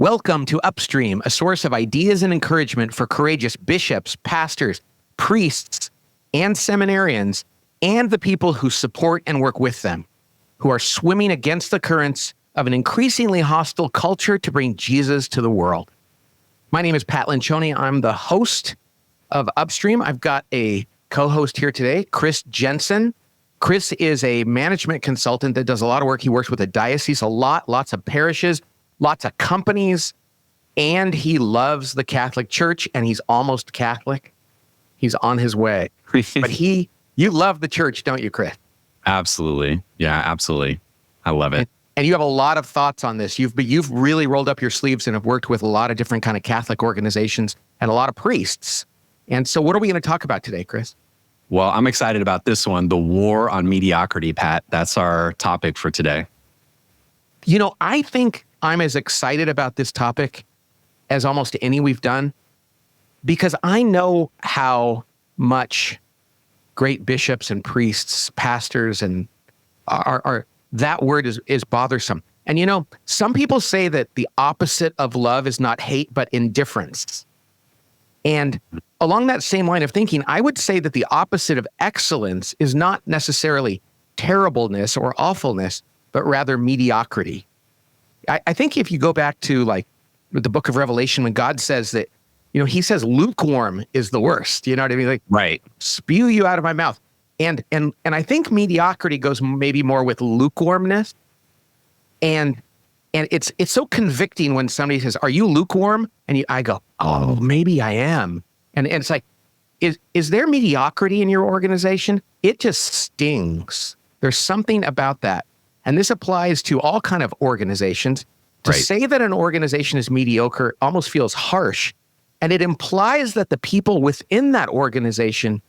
Welcome to Upstream, a source of ideas and encouragement for courageous bishops, pastors, priests, and seminarians, and the people who support and work with them, who are swimming against the currents of an increasingly hostile culture to bring Jesus to the world. My name is Pat Lencioni. I'm the host of Upstream. I've got a co-host here today, Chris Jenson. Chris is a management consultant that does a lot of work. He works with a diocese a lot, lots of parishes, lots of companies, and he loves the Catholic Church, and he's almost Catholic. He's on his way. But you love the church, don't you, Chris? Absolutely. Yeah, absolutely. I love it. And you have a lot of thoughts on this. You've really rolled up your sleeves and have worked with a lot of different kind of Catholic organizations and a lot of priests. And so what are we going to talk about today, Chris? Well, I'm excited about this one, the war on mediocrity, Pat. That's our topic for today. You know, I think I'm as excited about this topic as almost any we've done, because I know how much great bishops and priests, pastors, and are that word is bothersome. And you know, some people say that the opposite of love is not hate, but indifference. And along that same line of thinking, I would say that the opposite of excellence is not necessarily terribleness or awfulness, but rather mediocrity. I think if you go back to like the book of Revelation, when God says that, you know, he says lukewarm is the worst, you know what I mean? Like, right. Spew you out of my mouth. And I think mediocrity goes maybe more with lukewarmness. And it's so convicting when somebody says, "Are you lukewarm?" And I go, "Oh, maybe I am." And it's like, is there mediocrity in your organization? It just stings. There's something about that. And this applies to all kind of organizations. To say that an organization is mediocre almost feels harsh. And it implies that the people within that organization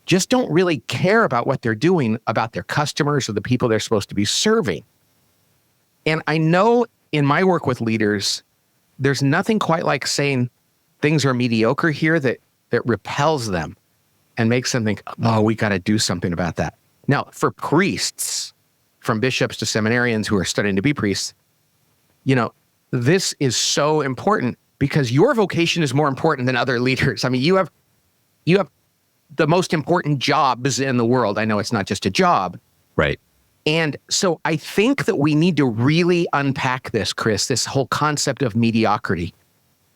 just don't really care about what they're doing, about their customers or the people they're supposed to be serving. And I know in my work with leaders, there's nothing quite like saying things are mediocre here that repels them and makes them think, oh, we got to do something about that. Now, for priests, from bishops to seminarians who are studying to be priests, you know, this is so important because your vocation is more important than other leaders. I mean, you have the most important jobs in the world. I know it's not just a job. Right. And so I think that we need to really unpack this, Chris, this whole concept of mediocrity,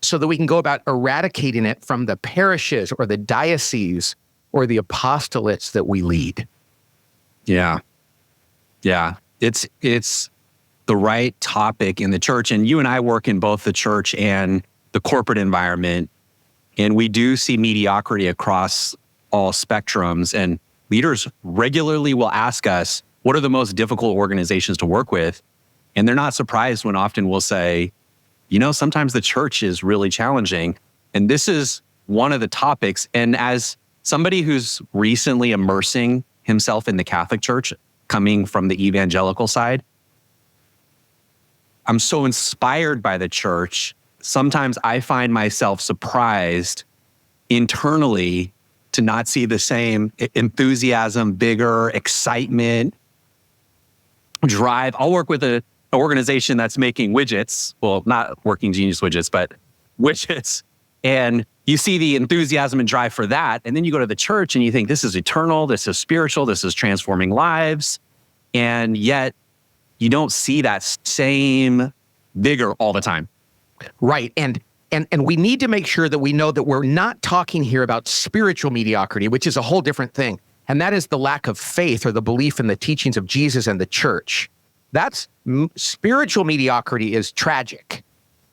so that we can go about eradicating it from the parishes or the dioceses or the apostolates that we lead. Yeah. Yeah. It's the right topic in the church. And you and I work in both the church and the corporate environment. And we do see mediocrity across all spectrums. And leaders regularly will ask us, what are the most difficult organizations to work with? And they're not surprised when often we'll say, you know, sometimes the church is really challenging. And this is one of the topics. And as somebody who's recently immersing himself in the Catholic Church, coming from the evangelical side, I'm so inspired by the church. Sometimes I find myself surprised internally to not see the same enthusiasm, vigor, excitement, drive. I'll work with an organization that's making widgets. Well, not working genius widgets, but widgets. And you see the enthusiasm and drive for that. And then you go to the church and you think, this is eternal, this is spiritual, this is transforming lives. And yet you don't see that same vigor all the time. Right. And we need to make sure that we know that we're not talking here about spiritual mediocrity, which is a whole different thing. And that is the lack of faith or the belief in the teachings of Jesus and the church. That's spiritual mediocrity is tragic.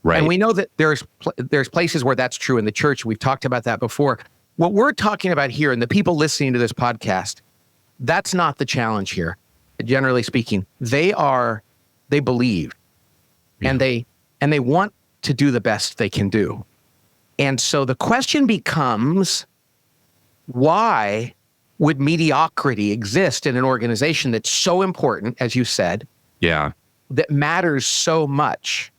Right. And we know that there's places where that's true in the church. We've talked about that before. What we're talking about here, and the people listening to this podcast, that's not the challenge here. Generally speaking, they believe, and they want to do the best they can do. And so the question becomes, why would mediocrity exist in an organization that's so important, as you said, that matters so much?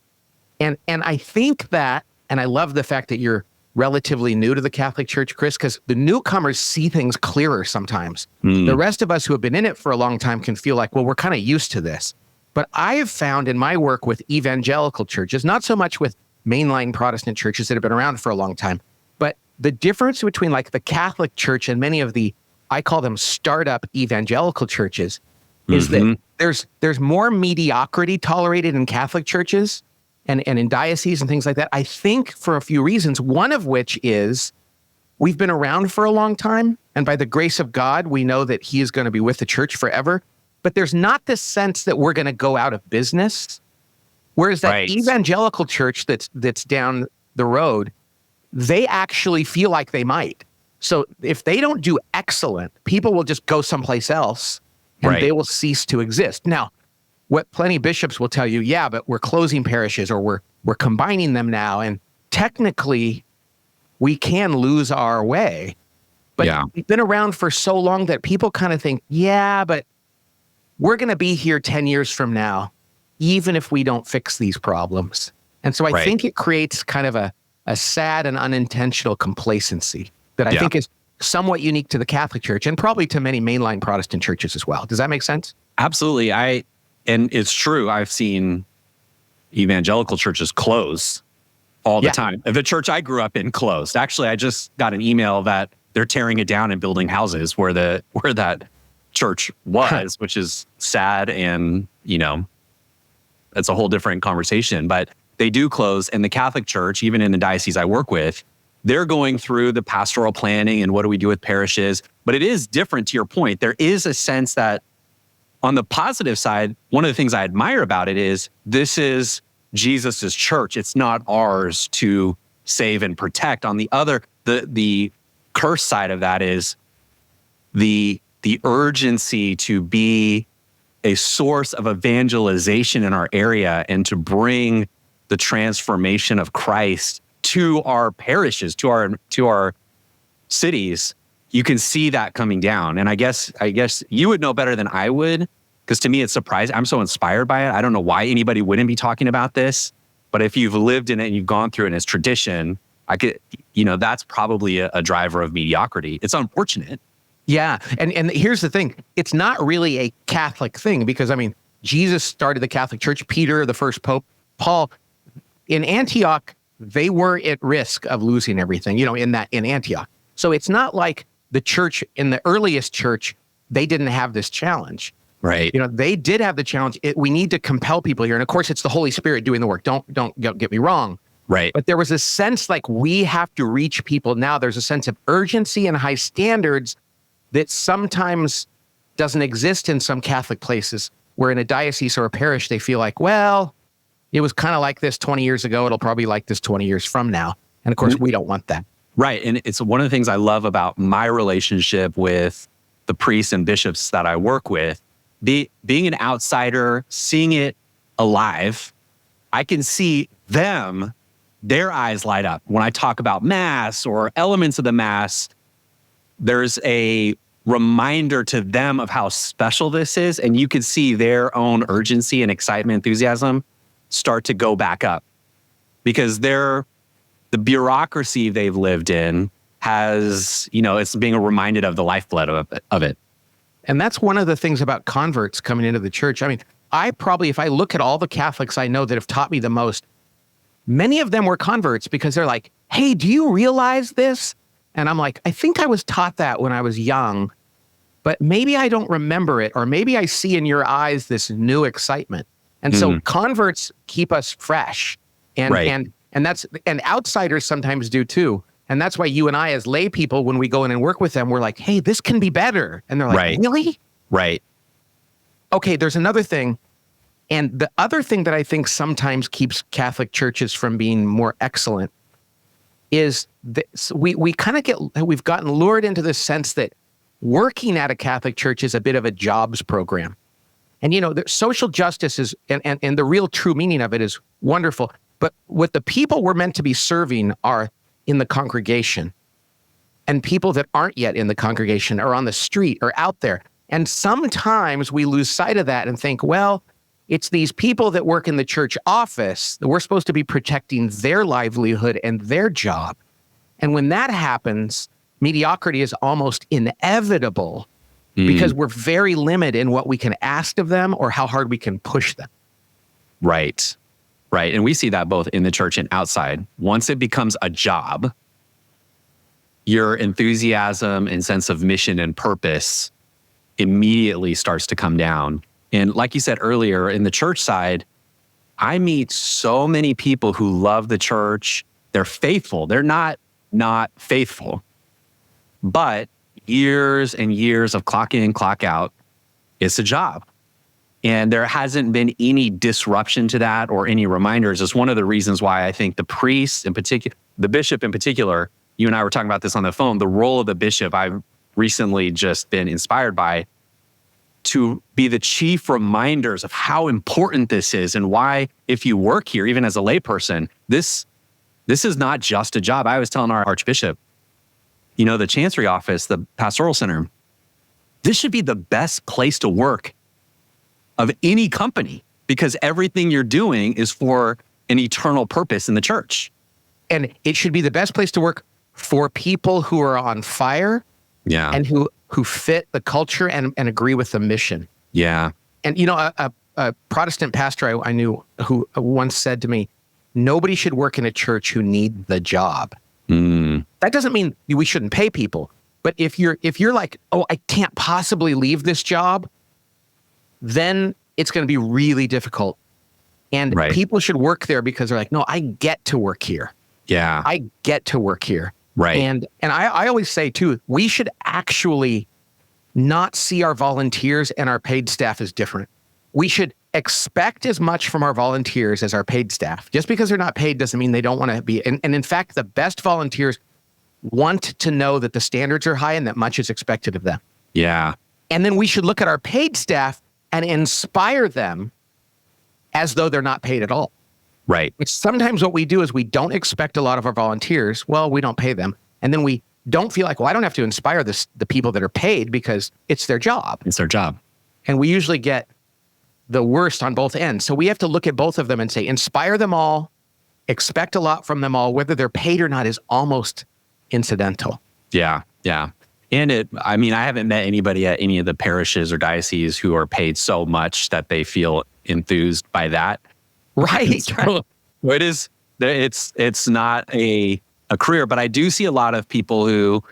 And I think that, and I love the fact that you're relatively new to the Catholic Church, Chris, because the newcomers see things clearer sometimes. The rest of us who have been in it for a long time can feel like, well, we're kind of used to this. But I have found in my work with evangelical churches, not so much with mainline Protestant churches that have been around for a long time. But the difference between like the Catholic Church and many of the, I call them startup evangelical churches, is that there's more mediocrity tolerated in Catholic churches and in dioceses and things like that. I think for a few reasons, one of which is we've been around for a long time, and by the grace of God, we know that he is going to be with the church forever. But there's not this sense that we're going to go out of business. Whereas that evangelical church that's down the road, they actually feel like they might. So if they don't do excellent, people will just go someplace else and they will cease to exist. Now, what plenty of bishops will tell you, yeah, but we're closing parishes or we're combining them now. And technically, we can lose our way. But we've been around for so long that people kind of think, yeah, but we're going to be here 10 years from now, even if we don't fix these problems. And so I think it creates kind of a sad and unintentional complacency that I think is somewhat unique to the Catholic Church and probably to many mainline Protestant churches as well. Does that make sense? Absolutely. And it's true. I've seen evangelical churches close all the time. The church I grew up in closed. Actually, I just got an email that they're tearing it down and building houses where that church was, which is sad. And, it's a whole different conversation, but they do close. And the Catholic Church, even in the diocese I work with, they're going through the pastoral planning and what do we do with parishes. But it is different to your point. There is a sense that on the positive side, one of the things I admire about it is this is Jesus's church. It's not ours to save and protect. On the other, the curse side of that is the urgency to be a source of evangelization in our area and to bring the transformation of Christ to our parishes, to our cities. You can see that coming down. And I guess you would know better than I would, because to me it's surprising. I'm so inspired by it. I don't know why anybody wouldn't be talking about this, but if you've lived in it and you've gone through it and it's tradition, that's probably a driver of mediocrity. It's unfortunate. Yeah. And here's the thing. It's not really a Catholic thing because, Jesus started the Catholic Church. Peter, the first pope, Paul, in Antioch, they were at risk of losing everything, in Antioch. So it's not like the church in the earliest church, they didn't have this challenge. Right. They did have the challenge. We need to compel people here. And of course, it's the Holy Spirit doing the work. Don't get me wrong. Right. But there was a sense like we have to reach people now. There's a sense of urgency and high standards that sometimes doesn't exist in some Catholic places where in a diocese or a parish, they feel like, well, it was kind of like this 20 years ago. It'll probably like this 20 years from now. And of course, we don't want that. Right. And it's one of the things I love about my relationship with the priests and bishops that I work with. Being an outsider, seeing it alive, I can see their eyes light up. When I talk about Mass or elements of the Mass, there's a reminder to them of how special this is. And you can see their own urgency and excitement, enthusiasm start to go back up because the bureaucracy they've lived in has, it's being reminded of the lifeblood of it. And that's one of the things about converts coming into the church. I probably, if I look at all the Catholics I know that have taught me the most, many of them were converts because they're like, hey, do you realize this? And I'm like, I think I was taught that when I was young, but maybe I don't remember it, or maybe I see in your eyes this new excitement. And so converts keep us fresh. And outsiders sometimes do too. And that's why you and I as lay people, when we go in and work with them, we're like, hey, this can be better. And they're like, really? Right. Okay, there's another thing. And the other thing that I think sometimes keeps Catholic churches from being more excellent is that we've gotten lured into this sense that working at a Catholic church is a bit of a jobs program. And, the social justice is, and the real true meaning of it is wonderful. But what the people we're meant to be serving are in the congregation. And people that aren't yet in the congregation are on the street or out there. And sometimes we lose sight of that and think, well, it's these people that work in the church office that we're supposed to be protecting their livelihood and their job. And when that happens, mediocrity is almost inevitable because we're very limited in what we can ask of them or how hard we can push them. Right. Right. And we see that both in the church and outside. Once it becomes a job, your enthusiasm and sense of mission and purpose immediately starts to come down. And like you said earlier, in the church side, I meet so many people who love the church. They're faithful. They're not faithful. But years and years of clock in, clock out, it's a job. And there hasn't been any disruption to that or any reminders. It's one of the reasons why I think the priest in particular, the bishop in particular, you and I were talking about this on the phone, the role of the bishop I've recently just been inspired by to be the chief reminders of how important this is and why, if you work here, even as a layperson, this is not just a job. I was telling our archbishop, the chancery office, the pastoral center, this should be the best place to work of any company because everything you're doing is for an eternal purpose in the church. And it should be the best place to work for people who are on fire and who fit the culture and agree with the mission. Yeah. And, a Protestant pastor I knew who once said to me, nobody should work in a church who need the job. That doesn't mean we shouldn't pay people. But if you're like, oh, I can't possibly leave this job, then it's going to be really difficult. And people should work there because they're like, no, I get to work here. Yeah. I get to work here. Right. And I always say too, we should actually not see our volunteers and our paid staff as different. We should expect as much from our volunteers as our paid staff. Just because they're not paid doesn't mean they don't want to be. And in fact, the best volunteers want to know that the standards are high and that much is expected of them. Yeah. And then we should look at our paid staff and inspire them as though they're not paid at all. Right. Which sometimes what we do is we don't expect a lot of our volunteers. Well, we don't pay them. And then we don't feel like, well, I don't have to inspire the people that are paid because it's their job. It's their job. And we usually get the worst on both ends. So we have to look at both of them and say, inspire them all, expect a lot from them all, whether they're paid or not is almost incidental. Yeah. Yeah. And I haven't met anybody at any of the parishes or dioceses who are paid so much that they feel enthused by that. Right. So it's not a career, but I do see a lot of people who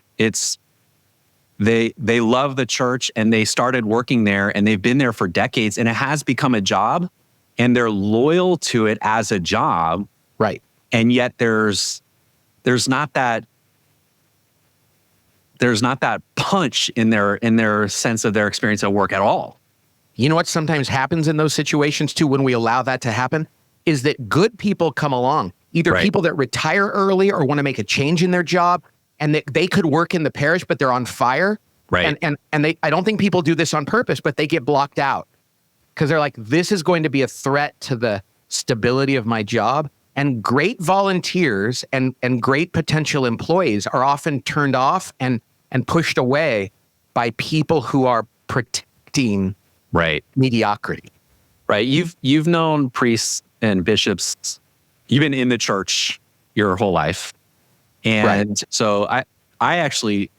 they love the church and they started working there and they've been there for decades and it has become a job and they're loyal to it as a job. Right. And yet there's not that punch in their sense of their experience at work at all. You know what sometimes happens in those situations too when we allow that to happen is that good people come along, either people that retire early or want to make a change in their job and they could work in the parish, but they're on fire. Right. And I don't think people do this on purpose, but they get blocked out because they're like, this is going to be a threat to the stability of my job. And great volunteers and great potential employees are often turned off and pushed away by people who are protecting mediocrity. Right. You've known priests and bishops, you've been in the church your whole life. And so I actually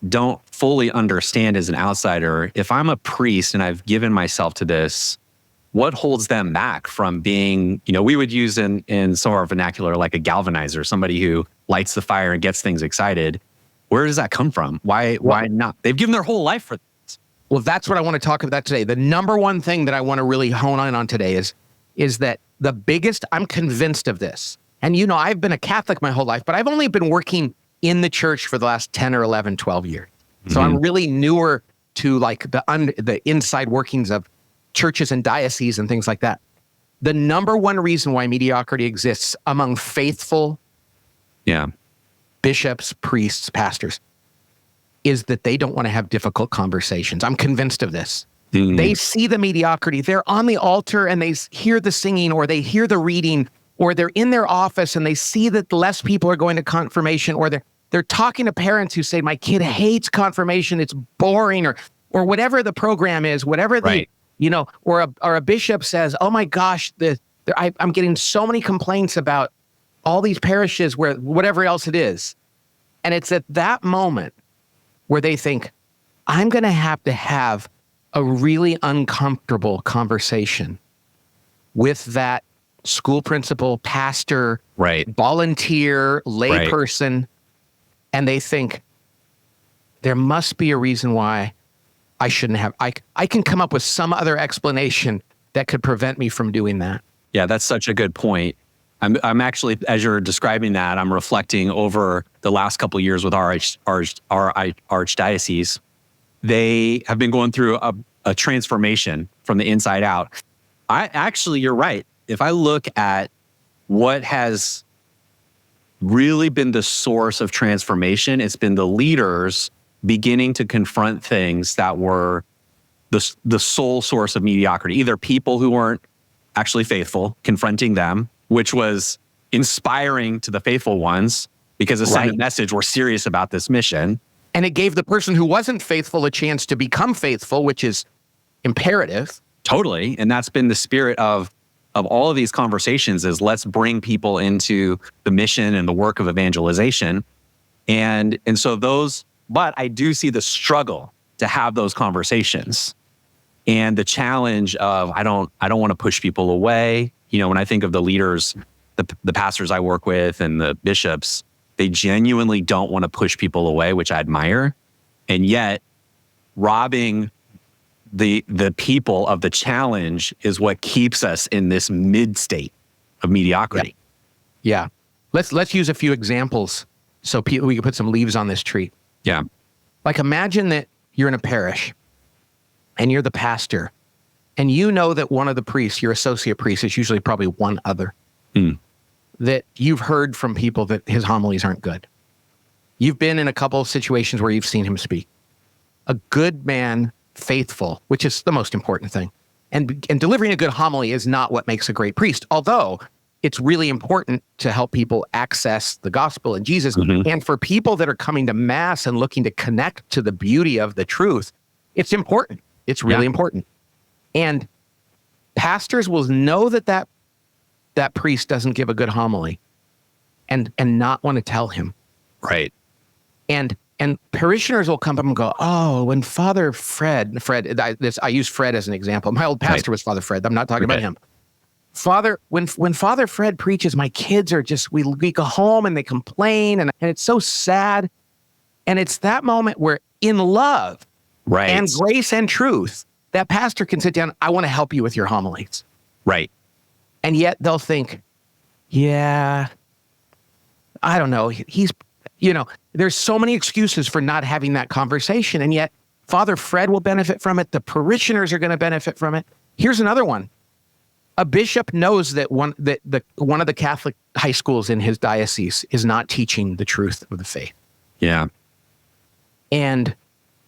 don't fully understand as an outsider, if I'm a priest and I've given myself to this, what holds them back from being, we would use in some of our vernacular, like a galvanizer, somebody who lights the fire and gets things excited. Where does that come from? Why not? They've given their whole life for this. Well, that's what I want to talk about today. The number one thing that I want to really hone in on today is that the biggest, I'm convinced of this. And I've been a Catholic my whole life, but I've only been working in the church for the last 10 or 11, 12 years. So I'm really newer to like the inside workings of churches and dioceses and things like that. The number one reason why mediocrity exists among faithful bishops, priests, pastors, is that they don't want to have difficult conversations. I'm convinced of this. They see the mediocrity. They're on the altar and they hear the singing or they hear the reading or they're in their office and they see that less people are going to confirmation or they're talking to parents who say, my kid hates confirmation, it's boring or whatever the program is, whatever the, or a bishop says, oh my gosh, I'm getting so many complaints about all these parishes where whatever else it is. And it's at that moment where they think, I'm going to have a really uncomfortable conversation with that school principal, pastor, Right. volunteer, Right. layperson, and they think there must be a reason why I shouldn't have. I can come up with some other explanation that could prevent me from doing that. Yeah, that's such a good point. I'm actually, as you're describing that, I'm reflecting over the last couple of years with our archdiocese. They have been going through a transformation from the inside out. You're right. If I look at what has really been the source of transformation, it's been the leaders beginning to confront things that were the sole source of mediocrity. Either people who weren't actually faithful, confronting them, which was inspiring to the faithful ones because it sent a message, we're serious about this mission. And it gave the person who wasn't faithful a chance to become faithful, which is imperative. Totally. And that's been the spirit of all of these conversations is let's bring people into the mission and the work of evangelization. And so but I do see the struggle to have those conversations and the challenge of I don't want to push people away. You know, when I think of the leaders, the pastors I work with and the bishops, they genuinely don't want to push people away, which I admire. And yet robbing the people of the challenge is what keeps us in this mid state of mediocrity. Yeah. Let's use a few examples so we can put some leaves on this tree. Yeah. Like imagine that you're in a parish and you're the pastor and you know that one of the priests, your associate priest, is usually probably one other, that you've heard from people that his homilies aren't good. You've been in a couple of situations where you've seen him speak. A good man, faithful, which is the most important thing. And delivering a good homily is not what makes a great priest, although it's really important to help people access the gospel and Jesus. And for people that are coming to Mass and looking to connect to the beauty of the truth, it's important. It's really important. And pastors will know that priest doesn't give a good homily and not want to tell him. Right. And parishioners will come up and go, oh, when Father Fred, I use Fred as an example. My old pastor was Father Fred. I'm not talking about him. When Father Fred preaches, my kids are just, we go home and they complain and it's so sad. And it's that moment where in love and grace and truth, that pastor can sit down, I want to help you with your homilies. Right. And yet they'll think, yeah, I don't know. There's so many excuses for not having that conversation. And yet Father Fred will benefit from it. The parishioners are going to benefit from it. Here's another one. A bishop knows that one of the Catholic high schools in his diocese is not teaching the truth of the faith. Yeah. And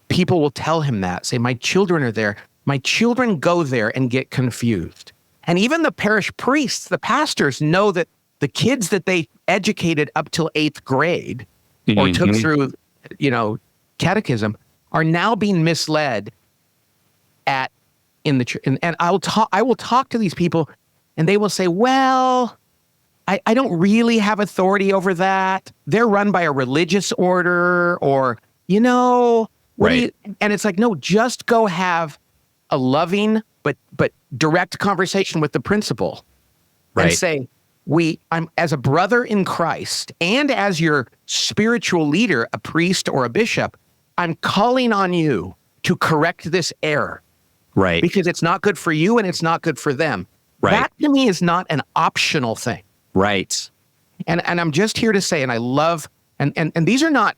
people will tell him that, say, my children are there. My children go there and get confused. And even the parish priests, the pastors, know that the kids that they educated up till 8th grade or took through, catechism are now being misled in the church. And I will talk to these people and they will say, well, I don't really have authority over that. They're run by a religious order or, and it's like, no, just go have a loving but direct conversation with the principal and say, I'm as a brother in Christ and as your spiritual leader, a priest or a bishop, I'm calling on you to correct this error. Right. Because it's not good for you and it's not good for them. Right. That to me is not an optional thing. Right. And I'm just here to say, and I love, and these are not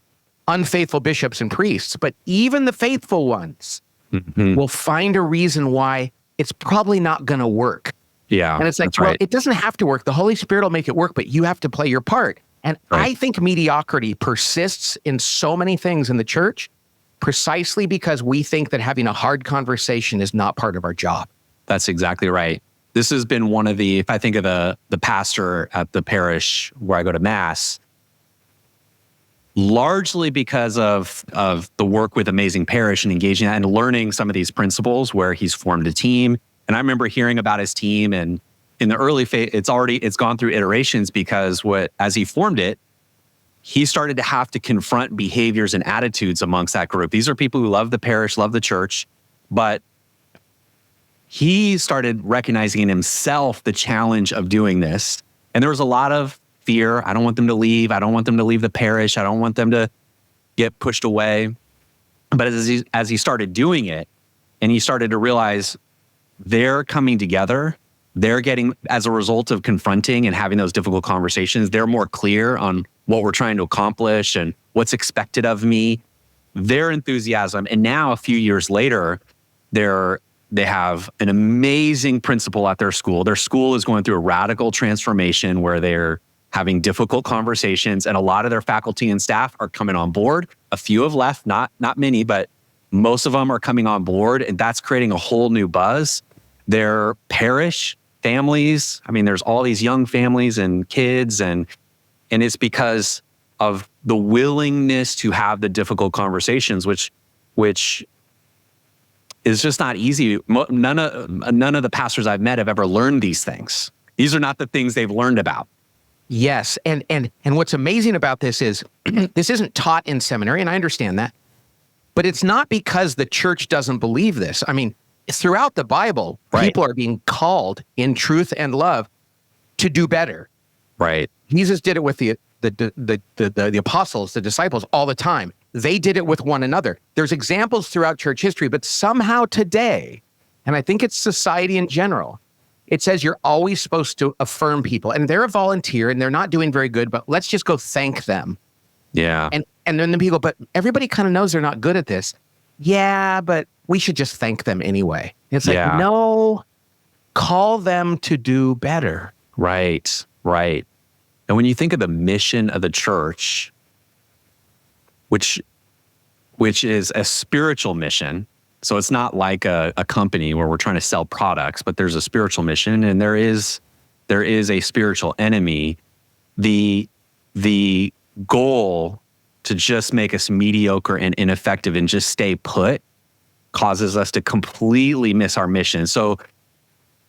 unfaithful bishops and priests, but even the faithful ones will find a reason why it's probably not going to work. Yeah. And it's like, well, it doesn't have to work. The Holy Spirit will make it work, but you have to play your part. And I think mediocrity persists in so many things in the church precisely because we think that having a hard conversation is not part of our job. That's exactly right. This has been one of if I think of the pastor at the parish where I go to Mass, largely because of the work with Amazing Parish and engaging and learning some of these principles where he's formed a team. And I remember hearing about his team, and in the early phase, it's gone through iterations because as he formed it, he started to have to confront behaviors and attitudes amongst that group. These are people who love the parish, love the church, but he started recognizing in himself the challenge of doing this. And there was a lot of fear. I don't want them to leave. I don't want them to leave the parish. I don't want them to get pushed away. But as he started doing it, and he started to realize they're coming together, they're getting, as a result of confronting and having those difficult conversations, they're more clear on what we're trying to accomplish and what's expected of me, their enthusiasm. And now a few years later, they have an amazing principal at their school. Their school is going through a radical transformation where they're having difficult conversations, and a lot of their faculty and staff are coming on board. A few have left, not many, but most of them are coming on board, and that's creating a whole new buzz. Their parish families, I mean, there's all these young families and kids, and it's because of the willingness to have the difficult conversations, which is just not easy. None of the pastors I've met have ever learned these things. These are not the things they've learned about. Yes, and what's amazing about this is this isn't taught in seminary, and I understand that, but it's not because the church doesn't believe this. I mean, throughout the Bible, right, people are being called in truth and love to do better. Right. Jesus did it with the apostles, the disciples, all the time. They did it with one another. There's examples throughout church history, but somehow today, and I think it's society in general, it says you're always supposed to affirm people, and they're a volunteer and they're not doing very good, but let's just go thank them. Yeah. And then the people, but everybody kind of knows they're not good at this. Yeah, but we should just thank them anyway. It's like, no, call them to do better. Right. Right. And when you think of the mission of the church, which is a spiritual mission, so it's not like a company where we're trying to sell products, but there's a spiritual mission, and there is a spiritual enemy. The goal to just make us mediocre and ineffective and just stay put causes us to completely miss our mission. So,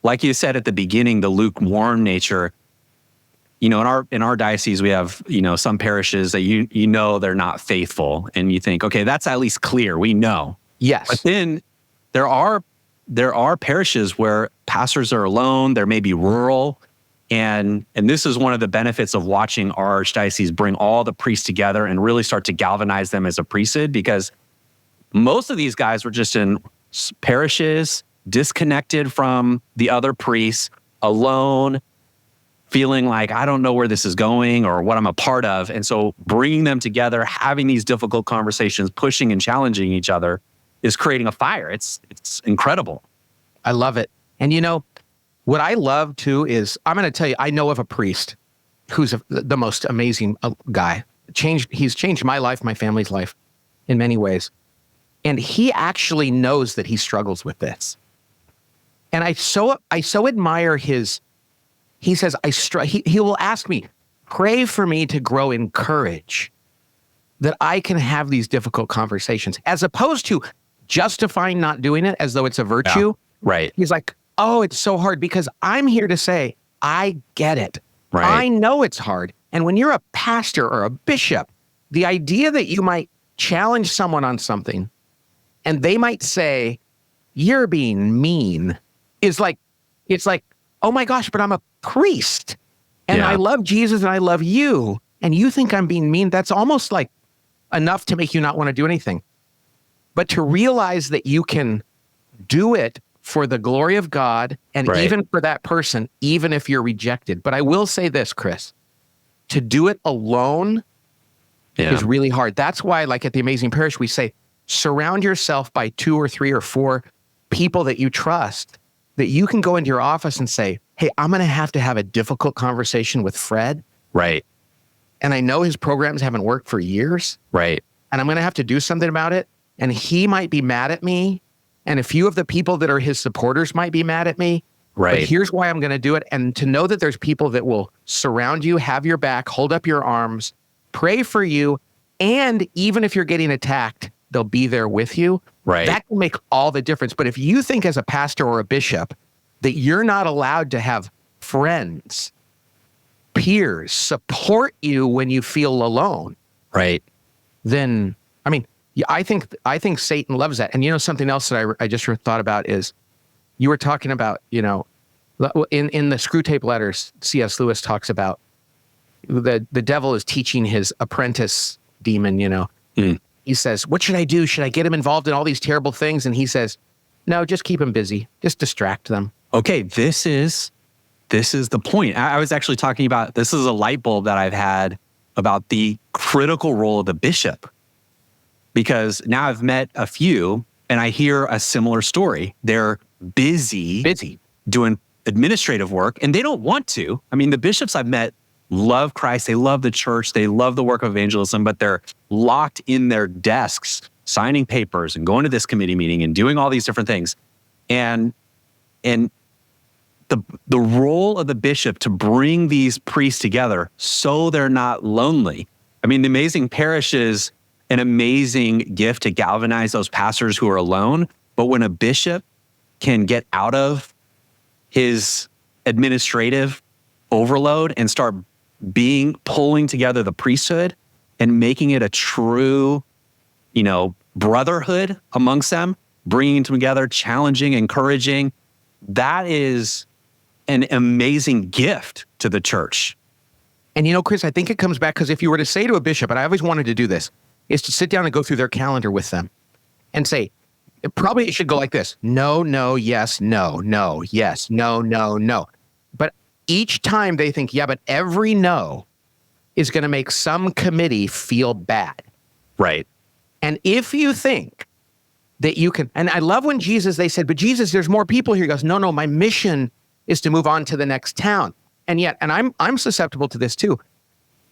like you said at the beginning, the lukewarm nature. In our diocese, we have, some parishes that you know they're not faithful, and you think, okay, that's at least clear. We know. Yes. But then there are parishes where pastors are alone. There may be rural, and this is one of the benefits of watching our archdiocese bring all the priests together and really start to galvanize them as a priesthood, because most of these guys were just in parishes, disconnected from the other priests, alone, feeling like, I don't know where this is going or what I'm a part of. And so bringing them together, having these difficult conversations, pushing and challenging each other is creating a fire. It's incredible. I love it. And what I love too is, I'm going to tell you, I know of a priest who's the most amazing guy. He's changed my life, my family's life in many ways. And he actually knows that he struggles with this. And I so admire he says, he will ask me, pray for me to grow in courage that I can have these difficult conversations, as opposed to justifying not doing it as though it's a virtue. Yeah, right. He's like, oh, it's so hard, because I'm here to say, I get it. Right. I know it's hard. And when you're a pastor or a bishop, the idea that you might challenge someone on something and they might say, you're being mean, it's like, oh my gosh, but I'm a priest and I love Jesus and I love you, and you think I'm being mean. That's almost like enough to make you not want to do anything. But to realize that you can do it for the glory of God, and even for that person, even if you're rejected. But I will say this, Chris, to do it alone is really hard. That's why, like at the Amazing Parish, we say, surround yourself by 2 or 3 or 4 people that you trust, that you can go into your office and say, hey, I'm going to have a difficult conversation with Fred. Right. And I know his programs haven't worked for years. Right. And I'm going to have to do something about it. And he might be mad at me. And a few of the people that are his supporters might be mad at me. Right. But here's why I'm going to do it. And to know that there's people that will surround you, have your back, hold up your arms, pray for you. And even if you're getting attacked, they'll be there with you. Right. That can make all the difference. But if you think as a pastor or a bishop that you're not allowed to have friends, peers support you when you feel alone, right, then, I mean, I think Satan loves that. And something else that I just thought about is, you were talking about, in the Screw Tape Letters, C.S. Lewis talks about the devil is teaching his apprentice demon, He says, what should I do? Should I get him involved in all these terrible things? And he says, no, just keep him busy. Just distract them. Okay, this is the point. I was actually talking about, this is a light bulb that I've had about the critical role of the bishop. Because now I've met a few and I hear a similar story. They're busy doing administrative work and they don't want to. I mean, the bishops I've met love Christ, they love the church, they love the work of evangelism, but they're locked in their desks, signing papers and going to this committee meeting and doing all these different things. And the role of the bishop to bring these priests together so they're not lonely. I mean, the Amazing Parish is an amazing gift to galvanize those pastors who are alone. But when a bishop can get out of his administrative overload and start pulling together the priesthood and making it a true, brotherhood amongst them, bringing them together, challenging, encouraging, that is an amazing gift to the church. And Chris, I think it comes back because if you were to say to a bishop, and I always wanted to do this, is to sit down and go through their calendar with them and say, probably it should go like this. No, no, yes, no, no, yes, no, no, no. But each time they think, yeah, but every no is going to make some committee feel bad. Right. And if you think that you can, and I love when they said, but Jesus, there's more people here. He goes, no, my mission is to move on to the next town. And yet, and I'm susceptible to this too.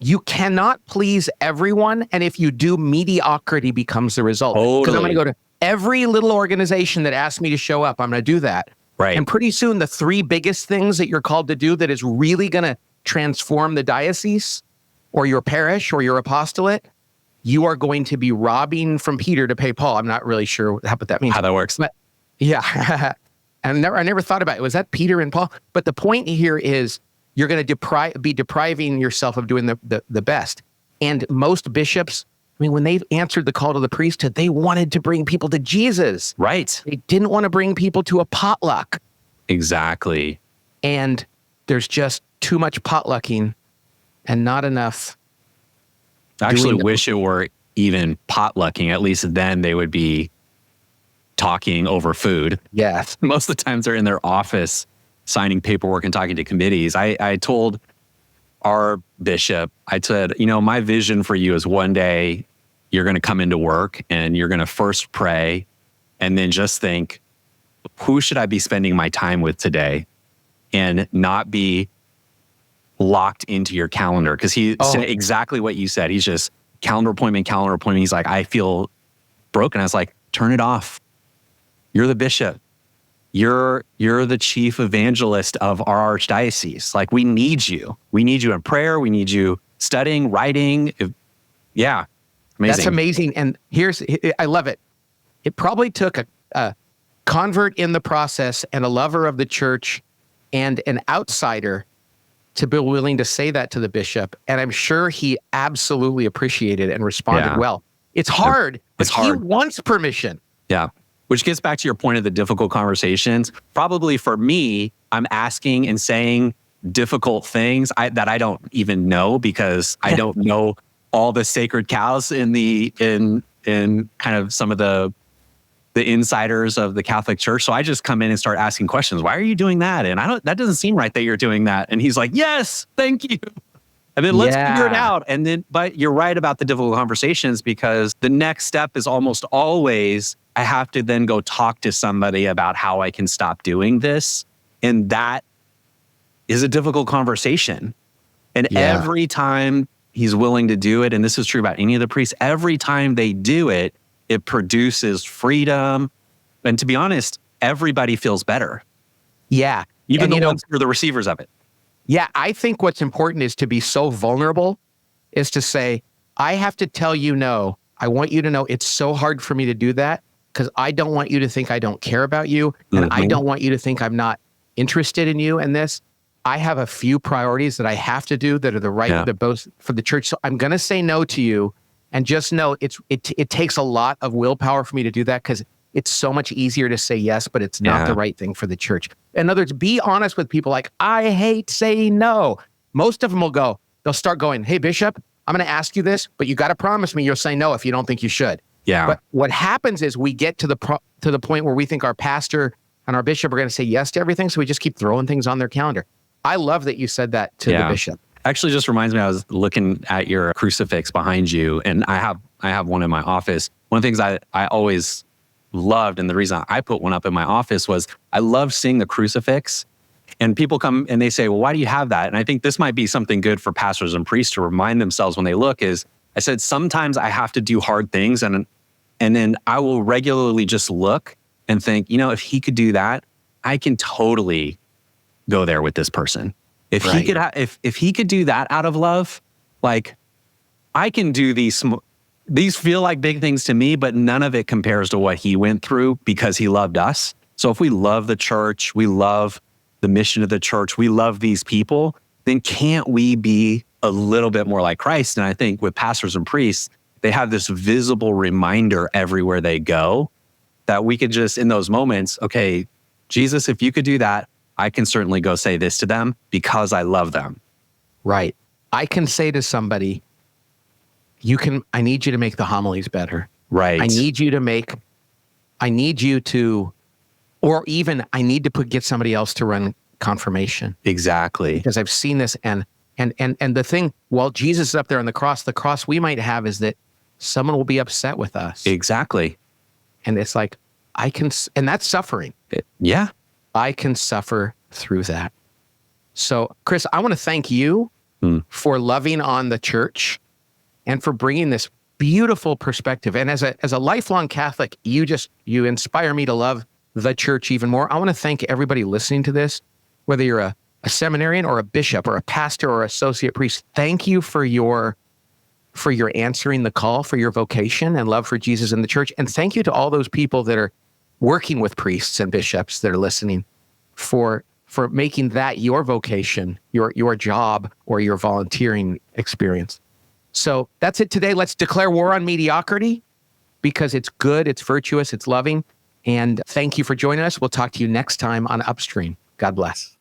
You cannot please everyone. And if you do, mediocrity becomes the result. Because I'm going to go to every little organization that asks me to show up. I'm going to do that. Right. And pretty soon, the three biggest things that you're called to do that is really going to transform the diocese or your parish or your apostolate, you are going to be robbing from Peter to pay Paul. I'm not really sure what that means. How that works. But yeah. And I never thought about it. Was that Peter and Paul? But the point here is you're going to be depriving yourself of doing the best. And most bishops, when they answered the call to the priesthood, they wanted to bring people to Jesus. Right. They didn't want to bring people to a potluck. Exactly. And there's just too much potlucking and not enough. I actually wish it were even potlucking. At least then they would be talking over food. Yes. Most of the times they're in their office signing paperwork and talking to committees. I told our bishop, I said, my vision for you is one day you're going to come into work and you're going to first pray and then just think, who should I be spending my time with today? And not be locked into your calendar. Because he said exactly what you said. He's just calendar appointment. He's like, I feel broken. I was like, turn it off. You're the bishop. You're the chief evangelist of our archdiocese. Like, we need you. We need you in prayer. We need you studying, writing. Yeah. Amazing. That's amazing. And I love it. It probably took a convert in the process and a lover of the church and an outsider to be willing to say that to the bishop. And I'm sure he absolutely appreciated and responded well. It's hard. It's hard. He wants permission. Yeah. Which gets back to your point of the difficult conversations. Probably for me, I'm asking and saying difficult things that I don't even know because I don't know all the sacred cows in kind of some of the insiders of the Catholic Church. So I just come in and start asking questions. Why are you doing that? And that doesn't seem right that you're doing that. And he's like, yes, thank you. And then let's figure it out. And then, but you're right about the difficult conversations because the next step is almost always, I have to then go talk to somebody about how I can stop doing this. And that is a difficult conversation. And every time he's willing to do it, and this is true about any of the priests, every time they do it, it produces freedom. And to be honest, everybody feels better. Yeah. Even the ones who are the receivers of it. Yeah, I think what's important is to be so vulnerable, is to say, I have to tell you no. I want you to know it's so hard for me to do that because I don't want you to think I don't care about you. And I don't want you to think I'm not interested in you and this. I have a few priorities that I have to do that are the right, that both for the church. So I'm going to say no to you. And just know it takes a lot of willpower for me to do that because it's so much easier to say yes, but it's not Yeah. the right thing for the church. In other words, be honest with people like, I hate saying no. Most of them they'll start going, hey, Bishop, I'm going to ask you this, but you got to promise me you'll say no if you don't think you should. Yeah. But what happens is we get to the point where we think our pastor and our bishop are going to say yes to everything, so we just keep throwing things on their calendar. I love that you said that to the bishop. Actually, just reminds me, I was looking at your crucifix behind you, and I have one in my office. One of the things I always loved, and the reason I put one up in my office was I loved seeing the crucifix. And people come and they say, well, why do you have that? And I think this might be something good for pastors and priests to remind themselves when they look is, I said, sometimes I have to do hard things, and then I will regularly just look and think, if he could do that, I can totally go there with this person. If he could, if he could do that out of love, like I can do these feel like big things to me, but none of it compares to what he went through because he loved us. So if we love the church, we love the mission of the church, we love these people, then can't we be a little bit more like Christ? And I think with pastors and priests, they have this visible reminder everywhere they go that we could just, in those moments, okay, Jesus, if you could do that, I can certainly go say this to them because I love them. Right. I can say to somebody, I need you to make the homilies better. Right. I need you to, or even I need to get somebody else to run confirmation. Exactly. Because I've seen this and the thing, while Jesus is up there on the cross we might have is that someone will be upset with us. Exactly. And it's like, and that's suffering. Yeah. I can suffer through that. So, Chris, I want to thank you for loving on the church and for bringing this beautiful perspective. And as a lifelong Catholic, you inspire me to love the church even more. I want to thank everybody listening to this, whether you're a seminarian or a bishop or a pastor or associate priest. Thank you for your answering the call, for your vocation and love for Jesus and the church. And thank you to all those people that are working with priests and bishops that are listening for making that your vocation, your job, or your volunteering experience. So that's it today. Let's declare war on mediocrity because it's good, it's virtuous, it's loving. And thank you for joining us. We'll talk to you next time on Upstream. God bless.